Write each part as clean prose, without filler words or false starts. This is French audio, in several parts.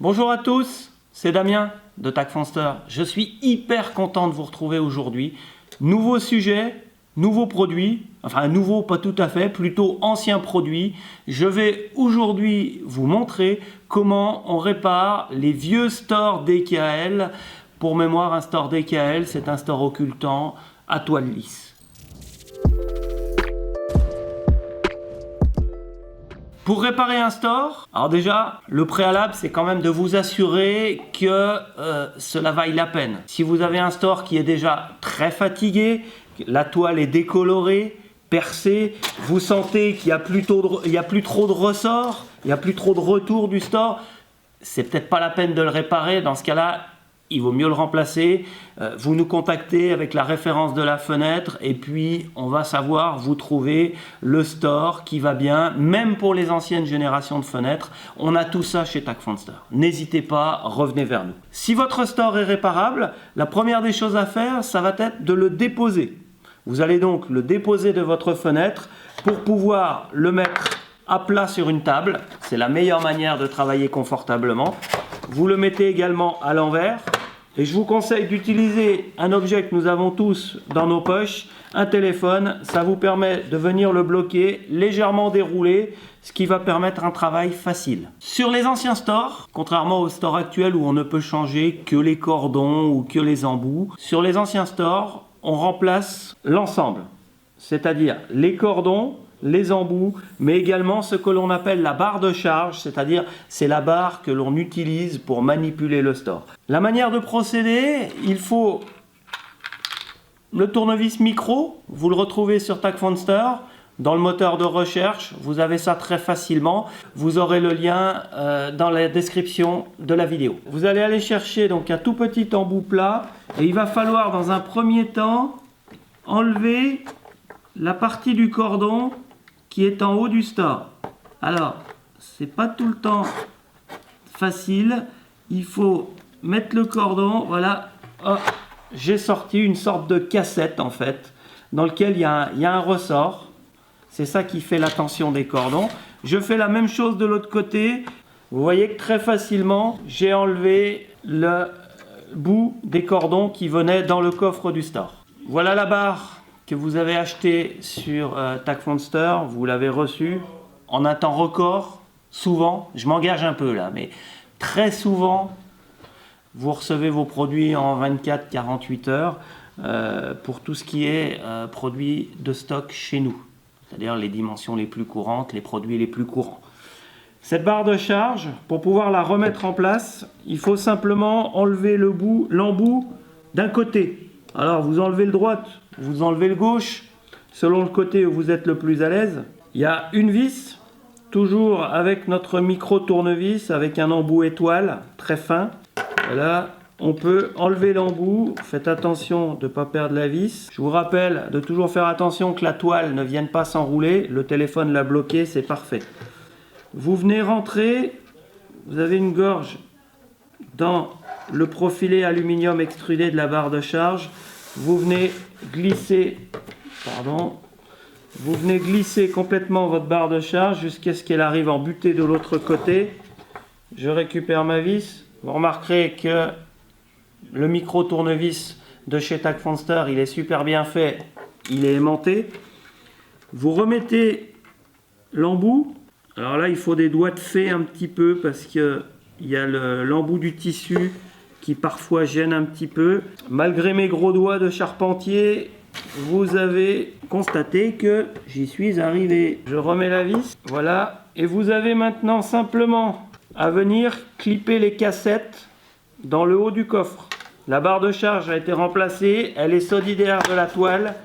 Bonjour à tous, c'est Damien de TagFenster. Je suis hyper content de vous retrouver aujourd'hui. Nouveau sujet, nouveau produit, enfin nouveau pas tout à fait, plutôt ancien produit. Je vais aujourd'hui vous montrer comment on répare les vieux stores DKL. Pour mémoire, un store DKL, c'est un store occultant à toile lisse. Pour réparer un store, alors déjà, le préalable, c'est quand même de vous assurer que cela vaille la peine. Si vous avez un store qui est déjà très fatigué, la toile est décolorée, percée, vous sentez qu'il n'y a plus trop de ressorts, il n'y a plus trop de retour du store, c'est peut-être pas la peine de le réparer. Dans ce cas-là, il vaut mieux le remplacer. Vous nous contactez avec la référence de la fenêtre et puis on va savoir vous trouver le store qui va bien, même pour les anciennes générations de fenêtres. On a tout ça chez TagFenster. N'hésitez pas, revenez vers nous. Si votre store est réparable, la première des choses à faire, ça va être de le déposer. Vous allez donc le déposer de votre fenêtre pour pouvoir le mettre à plat sur une table. C'est la meilleure manière de travailler confortablement. Vous le mettez également à l'envers. Et je vous conseille d'utiliser un objet que nous avons tous dans nos poches, un téléphone. Ça vous permet de venir le bloquer, légèrement dérouler, ce qui va permettre un travail facile. Sur les anciens stores, contrairement aux stores actuels où on ne peut changer que les cordons ou que les embouts, sur les anciens stores, on remplace l'ensemble, c'est-à-dire les cordons, les embouts, mais également ce que l'on appelle la barre de charge, c'est-à-dire c'est la barre que l'on utilise pour manipuler le store. La manière de procéder, il faut le tournevis micro, vous le retrouvez sur TagFenster, dans le moteur de recherche, vous avez ça très facilement, vous aurez le lien dans la description de la vidéo. Vous allez aller chercher donc un tout petit embout plat et il va falloir dans un premier temps enlever la partie du cordon qui est en haut du store. Alors, c'est pas tout le temps facile. Il faut mettre le cordon. Voilà, oh, j'ai sorti une sorte de cassette en fait, dans lequel il y a un ressort. C'est ça qui fait la tension des cordons. Je fais la même chose de l'autre côté. Vous voyez que très facilement, j'ai enlevé le bout des cordons qui venaient dans le coffre du store. Voilà la barre que vous avez acheté sur TagFenster, vous l'avez reçu en un temps record, souvent, je m'engage un peu là, mais très souvent, vous recevez vos produits en 24-48 heures pour tout ce qui est produits de stock chez nous, c'est-à-dire les dimensions les plus courantes, les produits les plus courants. Cette barre de charge, pour pouvoir la remettre en place, il faut simplement enlever l'embout d'un côté. Alors vous enlevez le droite, vous enlevez le gauche, selon le côté où vous êtes le plus à l'aise. Il y a une vis, toujours avec notre micro tournevis, avec un embout étoile très fin. Voilà, on peut enlever l'embout, faites attention de ne pas perdre la vis. Je vous rappelle de toujours faire attention que la toile ne vienne pas s'enrouler, le téléphone l'a bloqué, c'est parfait. Vous venez rentrer, vous avez une gorge dans le profilé aluminium extrudé de la barre de charge. Vous venez glisser complètement votre barre de charge jusqu'à ce qu'elle arrive en butée de l'autre côté. Je récupère ma vis. Vous remarquerez que le micro tournevis de chez TagFenster, il est super bien fait, il est aimanté. Vous remettez l'embout. Alors là, il faut des doigts de fée un petit peu parce que il y a l'embout du tissu qui parfois gêne un petit peu. Malgré mes gros doigts de charpentier, vous avez constaté que j'y suis arrivé. Je remets la vis, voilà. Et vous avez maintenant simplement à venir clipper les cassettes dans le haut du coffre. La barre de charge a été remplacée, elle est solidaire de la toile,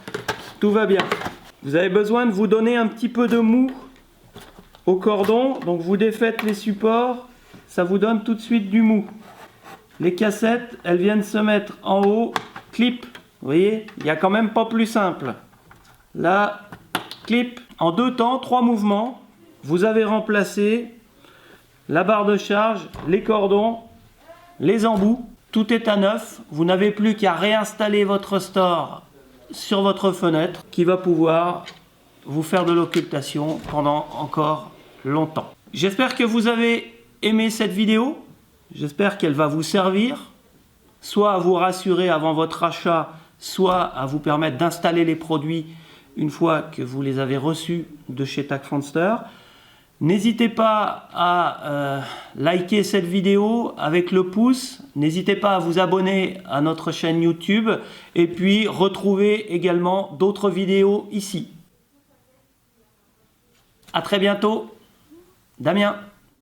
tout va bien. Vous avez besoin de vous donner un petit peu de mou au cordon, donc vous défaites les supports, ça vous donne tout de suite du mou. Les cassettes, elles viennent se mettre en haut, clip, vous voyez, il n'y a quand même pas plus simple. Là, clip, en 2 temps, 3 mouvements, vous avez remplacé la barre de charge, les cordons, les embouts, tout est à neuf, vous n'avez plus qu'à réinstaller votre store sur votre fenêtre qui va pouvoir vous faire de l'occultation pendant encore longtemps. J'espère que vous avez aimé cette vidéo. J'espère qu'elle va vous servir, soit à vous rassurer avant votre achat, soit à vous permettre d'installer les produits une fois que vous les avez reçus de chez TagFunster. N'hésitez pas à liker cette vidéo avec le pouce. N'hésitez pas à vous abonner à notre chaîne YouTube. Et puis, retrouvez également d'autres vidéos ici. À très bientôt. Damien.